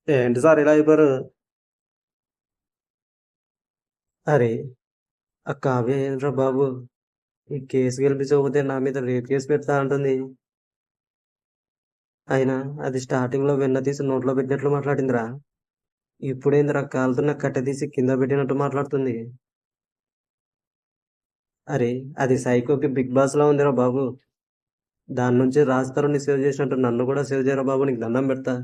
ఏంటి సార్ ఇలా అయిపోయారు? అరే! ఆ కావ్య ఏంట్రా బాబు! ఈ కేసు గెలిపించకపోతే నా మీద రేప్ కేసు పెడతా అంటుంది. అయినా అది స్టార్టింగ్‌లో వెన్న తీసి నోట్లో పెట్టినట్లు మాట్లాడిందిరా. ఇప్పుడేందిరా కాలుతున్న కట్టె తీసి కింద పెట్టినట్టు మాట్లాడుతుంది. అరే! అది 'సైకో'కి 'బిగ్ బాస్‌లా' ఉందిరా బాబు. దాని నుంచి 'రాజ్ తరుణ్‌ని' సేవ్ చేసినట్టు నన్ను కూడా సేవ్ చేయరా బాబు నీకు దండం పెడతా.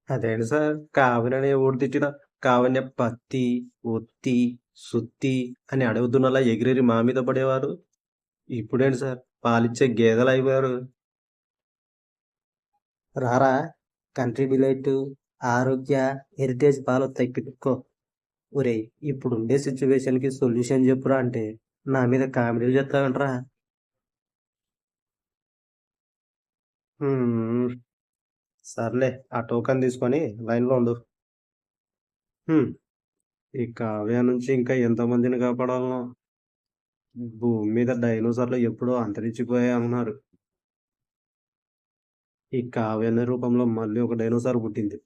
అదేంటి సార్ కావ్యని ఎవడు తిట్టినా కావ్య పత్తి, ఒత్తి, సుత్తి అని అడవి దున్నలా ఎగిరెగిరి మా మీద పడేవారు. ఇప్పుడేంటి సార్ పాలిచ్చే గేదెలయిపోయారు. రారా కంట్రీ డిలైట్, ఆరోగ్య, హెరిటేజ్ పాలొత్తాయి పితుక్కో. ఒరేయ్! ఇప్పుడుండే సిట్యుయేషన్‌కి సొల్యూషన్ చెప్పురా అంటే నా మీద కామెడీలు చెప్తావేంట్రా? హ్మ్. సర్లే ఆ టోకెన్ తీసుకొని లైన్‌లో ఉండు. హ్మ్. ఈ కావ్య నుంచి ఇంకా ఎంతమందిని కాపాడాలనో. భూమి మీద డైనోసార్‌లు ఎప్పుడో అంతరించిపోయాయన్నారు. ఈ కావ్య అనే రూపంలో మళ్ళీ ఒక డైనోసార్ పుట్టింది.